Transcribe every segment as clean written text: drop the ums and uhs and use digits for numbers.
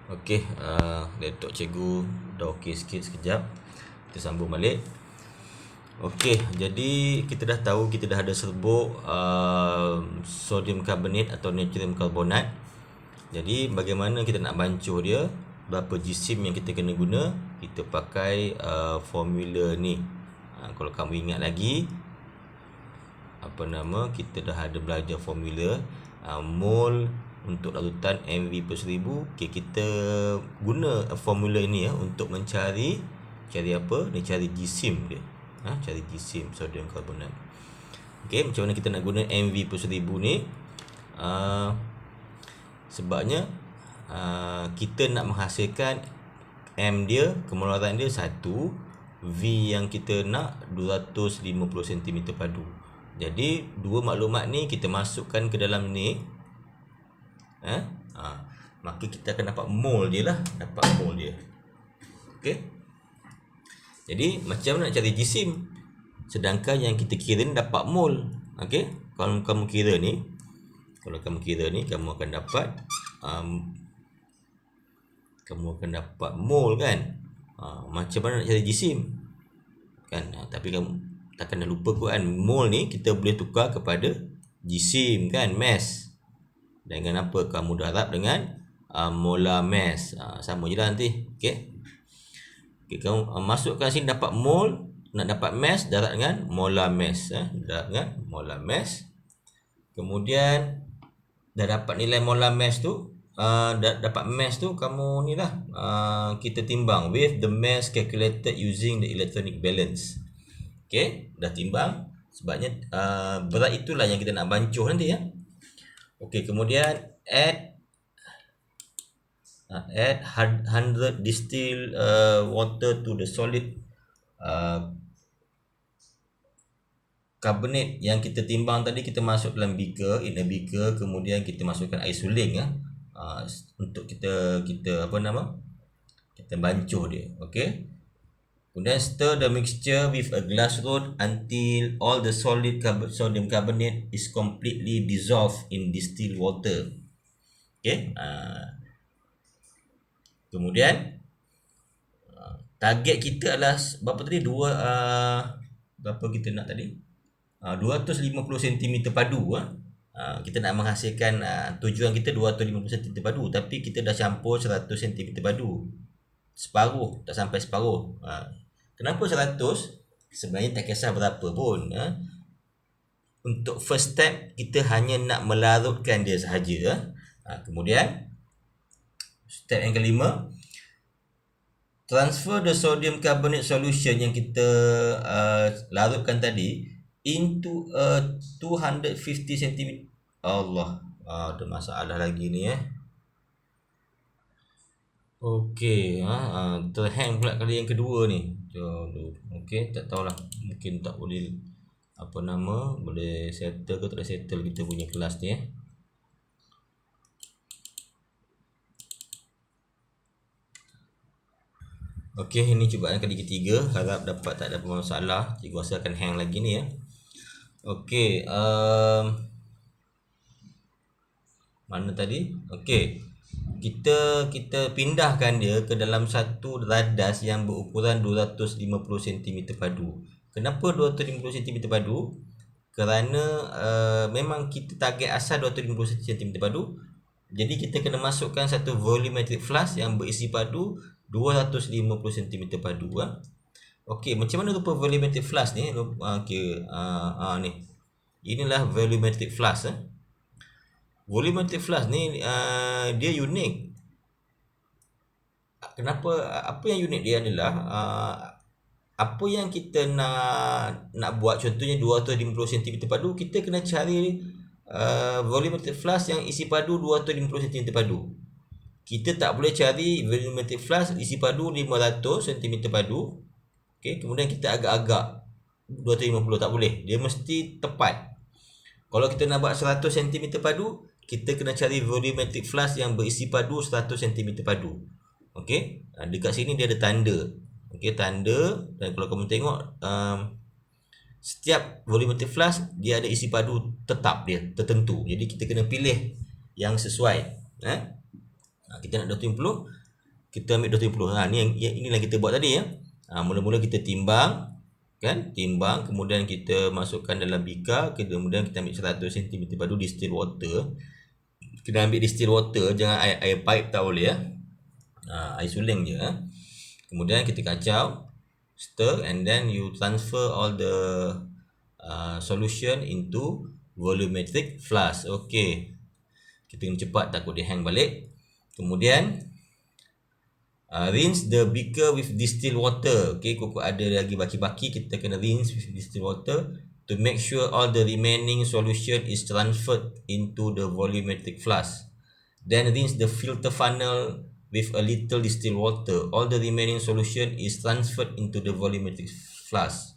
Okey, laptop cikgu dah okey sikit sekejap. Kita sambung balik. Okey, jadi kita dah tahu kita dah ada serbuk sodium karbonat atau natrium karbonat. Jadi bagaimana kita nak bancuh dia, berapa jisim yang kita kena guna, kita pakai formula ni. Kalau kamu ingat lagi, kita dah ada belajar formula mol untuk larutan MV per 1000. Okay, kita guna formula ini untuk mencari cari jisim dia. Cari jisim sodium karbonat. Okay, macam mana kita nak guna MV per 1000 ni? Sebabnya kita nak menghasilkan M dia, kemeluaran dia 1, V yang kita nak 250 cm padu. Jadi dua maklumat ni kita masukkan ke dalam ni, maka kita akan dapat mol dia lah, Okey. Jadi macam mana nak cari jisim, sedangkan yang kita kira ni dapat mol. Okey, kalau kamu kira ni, kamu akan dapat mol kan. Macam mana nak cari jisim kan. Tapi kamu takkan dah lupa kan, mol ni kita boleh tukar kepada jisim kan, mass. Dengan apa? Kamu darab dengan molar mass. Sama je lah nanti. Okey. Kamu masukkan sini dapat mol, nak dapat mass darab dengan molar mass. Darab dengan molar mass. Kemudian dah dapat nilai molar mass tu, dapat mass tu, kamu ni lah, kita timbang with the mass calculated using the electronic balance. Okey, dah timbang. Sebabnya berat itulah yang kita nak bancuh nanti ya. Okey, kemudian add 100 distilled water to the solid carbonate yang kita timbang tadi. Kita masuk dalam beaker, in a beaker, kemudian kita masukkan air suling untuk kita bancuh dia. Okey. Kemudian stir the mixture with a glass rod until all the solid sodium carbonate is completely dissolved in distilled water. Okey. Kemudian target kita adalah berapa tadi? Berapa kita nak tadi? 250 cm padu. Kita nak menghasilkan, tujuan kita 250 cm padu, tapi kita dah campur 100 cm padu. Separuh, tak sampai separuh. Kenapa 100? Sebenarnya tak kisah berapa pun. Untuk first step, kita hanya nak melarutkan dia sahaja. Kemudian step yang kelima, transfer the sodium carbonate solution yang kita larutkan tadi into a 250 cm. Allah, ada masalah lagi ni Okey, terhang pula kali yang kedua ni. Okey, tak tahulah, mungkin tak boleh boleh settle ke tak boleh settle kita punya kelas ni Okey, ini cubaan kali ketiga. Harap dapat tak ada masalah. Cikgu rasa akan hang lagi ni Okey, mana tadi? Okey. Kita pindahkan dia ke dalam satu radas yang berukuran 250 cm padu. Kenapa 250 cm padu? Kerana memang kita target asal 250 cm padu. Jadi kita kena masukkan satu volumetric flask yang berisi padu 250 cm padu. Okey, macam mana rupa volumetric flask ni? Okey, ni. Inilah volumetric flask Volumetric flask ni dia unik. Kenapa? Apa yang unik dia adalah apa yang kita nak buat, contohnya 250 cm padu, kita kena cari volumetric flask yang isi padu 250 cm padu. Kita tak boleh cari volumetric flask isi padu 500 cm padu. Okey, kemudian kita agak-agak 250, tak boleh. Dia mesti tepat. Kalau kita nak buat 100 cm padu, kita kena cari volumetric flask yang berisi padu 100 cm padu. Okey, dekat sini dia ada tanda. Okey, tanda. Dan kalau kamu tengok, setiap volumetric flask dia ada isi padu tetap dia, tertentu. Jadi kita kena pilih yang sesuai. Kita nak 250, kita ambil 250. Inilah kita buat tadi ya. Mula-mula kita timbang kan, kemudian kita masukkan dalam bika, kemudian kita ambil 100 cm padu distilled water. Kena ambil distilled water, jangan air pipe tak boleh ya. Air suling je. Kemudian kita kacau, stir, and then you transfer all the solution into volumetric flask. Okey, kita kena cepat takut dia hang balik. Kemudian rinse the beaker with distilled water. Okey, kok ada lagi baki-baki, kita kena rinse with distilled water to make sure all the remaining solution is transferred into the volumetric flask. Then rinse the filter funnel with a little distilled water. All the remaining solution is transferred into the volumetric flask.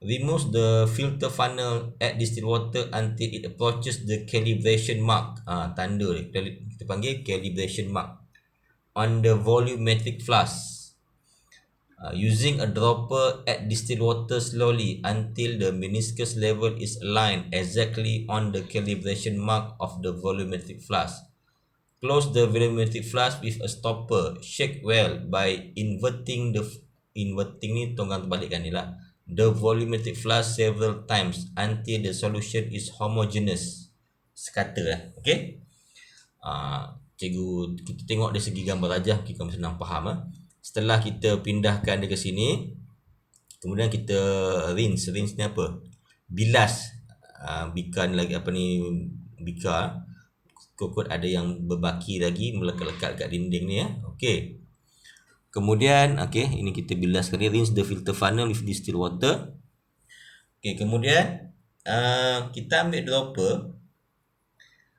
Remove the filter funnel, add distilled water until it approaches the calibration mark. Tanda kita panggil calibration mark on the volumetric flask. Using a dropper, add distilled water slowly until the meniscus level is aligned exactly on the calibration mark of the volumetric flask. Close the volumetric flask with a stopper. Shake well by inverting ni tonggang terbalikkan ni lah, the volumetric flask several times until the solution is homogeneous. Sekata lah. Okay. Cikgu, kita tengok dari segi gambar rajah, kita senang faham. Setelah kita pindahkan dia ke sini, kemudian kita rinse ni apa? Bilas bika ni lagi, bika. Kot ada yang berbaki lagi, melekat-lekat kat dinding ni ya. Okey. Kemudian ini kita bilas sekali, rinse the filter funnel with distilled water. Okey, kemudian kita ambil dropper.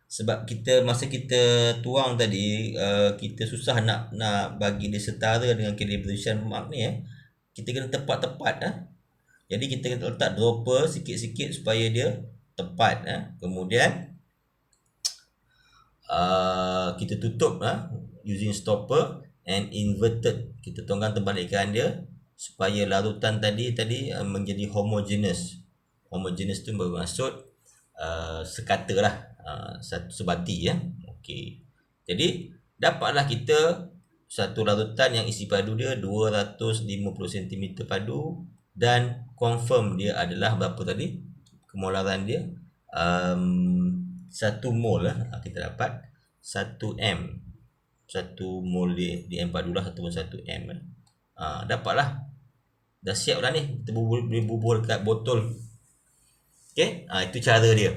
Sebab masa kita tuang tadi, kita susah nak bagi dia setara dengan calibration mark ni ya. Kita kena tepat-tepat Jadi kita kena letak dropper sikit-sikit supaya dia tepat Kemudian kita tutup using stopper and inverted. Kita tonggang terbalikkan dia supaya larutan tadi menjadi homogeneous. Homogeneous tu bermaksud sekata lah, sebati ya. Okey. Jadi dapatlah kita satu larutan yang isi padu dia 250 cm padu, dan confirm dia adalah berapa tadi kemolaran dia, 1 mol lah. Kita dapat 1 M. 1 mol di M42 lah, ataupun 1 M. Dapatlah. Dah siap lah ni. Kita boleh bubuh dekat botol. Okay. Itu cara dia.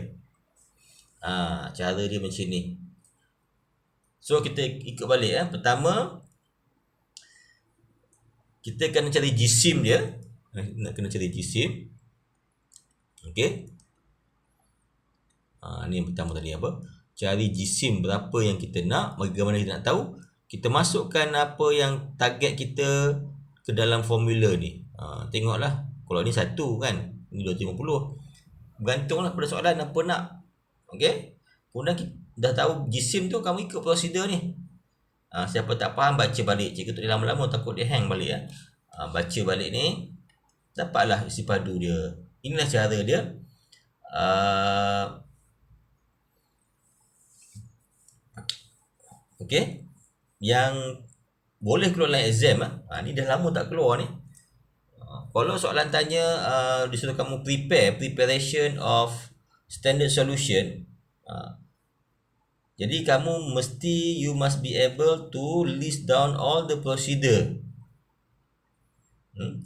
Cara dia macam ni. So kita ikut balik. Pertama, kita kena cari jisim dia. Kena cari jisim. Okay. Ni yang pertama tadi apa? Cari jisim berapa yang kita nak. Bagaimana kita nak tahu? Kita masukkan apa yang target kita ke dalam formula ni. Tengoklah. Kalau ni 1 kan, ni 250. Bergantunglah pada soalan apa nak. Okey? Kemudian kita dah tahu jisim tu, kamu ikut prosedur ni. Siapa tak faham, baca balik. Cikgu tak lama-lama, takut dia hang balik ya. Baca balik ni, dapatlah isi padu dia. Inilah cara dia. Okey, yang boleh keluar dalam exam ni dah lama tak keluar ni. Kalau soalan tanya disuruh kamu preparation of standard solution, jadi kamu you must be able to list down all the procedure.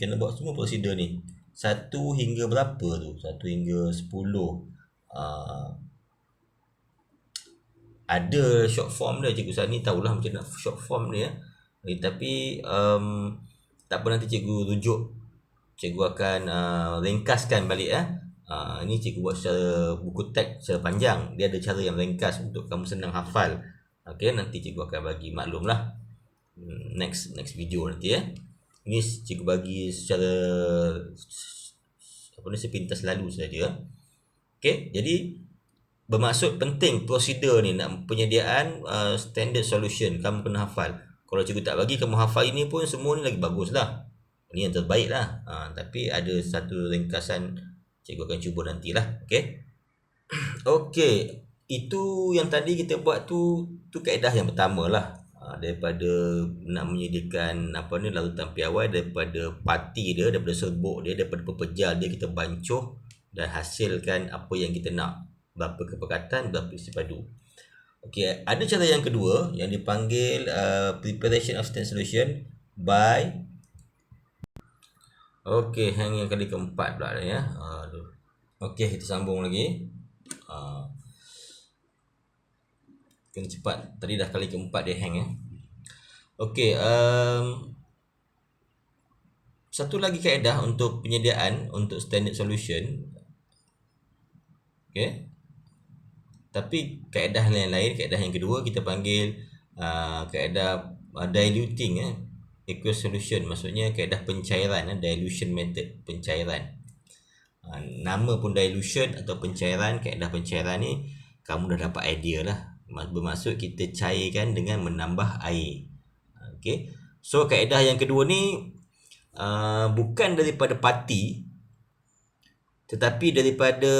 Kena buat semua prosedur ni. 1 hingga berapa tu? 1 hingga 10. Ada short form dia, Cikgu Sani tahulah macam nak short form dia. Tapi tak apa, nanti cikgu rujuk. Cikgu akan ringkaskan balik ini cikgu buat secara buku teks secara panjang. Dia ada cara yang ringkas untuk kamu senang hafal. Okey, nanti cikgu akan bagi maklum lah. Next video nanti Ini cikgu bagi secara sepintas lalu saja. Okey, jadi bermaksud penting prosedur ni, nak penyediaan standard solution kamu kena hafal. Kalau cikgu tak bagi kamu hafal ini pun, semua ni lagi bagus lah. Ini yang terbaik lah. Tapi ada satu ringkasan, cikgu akan cuba nantilah. Okey. Okey. itu yang tadi kita buat tu kaedah yang pertama lah. Daripada nak menyediakan larutan piawai, daripada parti dia, daripada serbuk dia, daripada pepejal dia, kita bancuh dan hasilkan apa yang kita nak, berapa kepekatan, berapa isi padu. Okey, ada cara yang kedua yang dipanggil preparation of standard solution by hang yang kali keempat pula ya. Okey, kita sambung lagi. Kena cepat. Tadi dah kali keempat dia hang ya. Okey, satu lagi kaedah untuk penyediaan untuk standard solution. Okey. Tapi kaedah lain-lain, kaedah yang kedua kita panggil kaedah diluting aqueous solution. Maksudnya kaedah pencairan, dilution method, pencairan. Nama pun dilution atau pencairan, kaedah pencairan ni kamu dah dapat idea lah. Bermaksud kita cairkan dengan menambah air. Okey. So kaedah yang kedua ni bukan daripada parti, tetapi daripada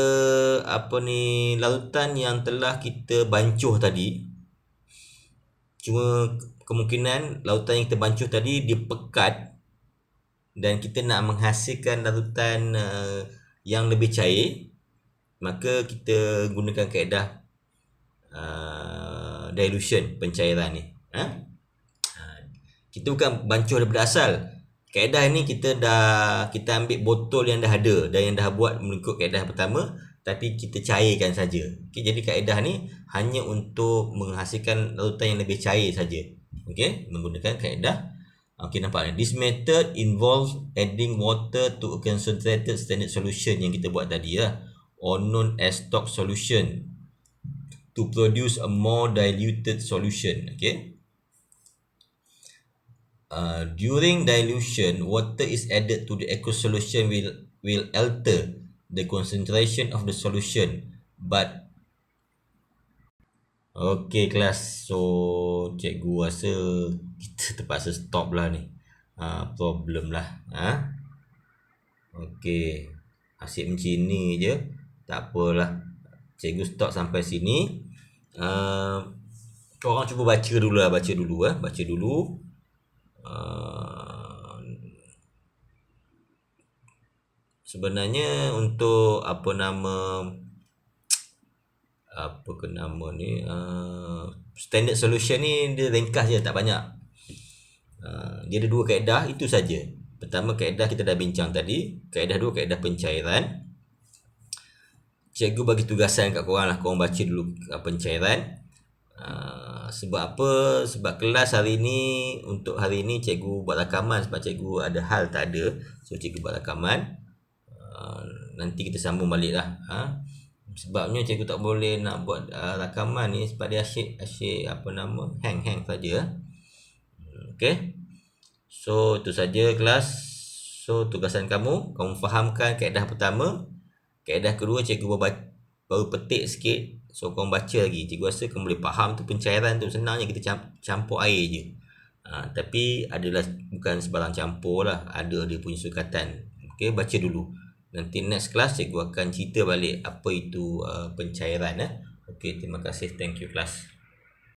larutan yang telah kita bancuh tadi. Cuma kemungkinan larutan yang kita bancuh tadi dipekat dan kita nak menghasilkan larutan yang lebih cair, maka kita gunakan kaedah dilution, pencairan ni. Kita bukan bancuh daripada asal. Kaedah ni kita ambil botol yang dah ada dan yang dah buat mengikut kaedah pertama, tapi kita cairkan saja. Okay, jadi kaedah ni hanya untuk menghasilkan larutan yang lebih cair saja. Okey, menggunakan kaedah. Okey, nampak ni. This method involves adding water to a concentrated standard solution yang kita buat tadi lah, or known as stock solution, to produce a more diluted solution. Okay. During dilution, water is added to the aqueous solution will alter the concentration of the solution. But okay kelas, so cikgu rasa kita terpaksa stop lah ni. Problem lah. Okay, asyik macam ni je, tak apalah. Cikgu stop sampai sini. Korang cuba baca dulu. Baca dulu. Sebenarnya untuk standard solution ni dia ringkas je, tak banyak. Dia ada dua kaedah, itu saja. Pertama kaedah kita dah bincang tadi, kaedah dua kaedah pencairan. Cikgu bagi tugasan kat korang lah, korang baca dulu pencairan. Sebab apa? Sebab kelas hari ni, untuk hari ni cikgu buat rakaman sebab cikgu ada hal tak ada. So cikgu buat rakaman. Nanti kita sambung balik lah. Sebabnya cikgu tak boleh nak buat rakaman ni sebab dia asyik hang saja. Okay. So itu saja kelas. So tugasan kamu fahamkan kaedah pertama. Kaedah kedua cikgu baru petik sikit. So korang baca lagi. Cikgu rasa korang boleh faham tu pencairan tu. Senangnya kita campur air je. Tapi adalah bukan sebarang campur lah. Ada dia punya sukatan. Okay, baca dulu. Nanti next class cikgu akan cerita balik apa itu pencairan. Okay, terima kasih. Thank you kelas.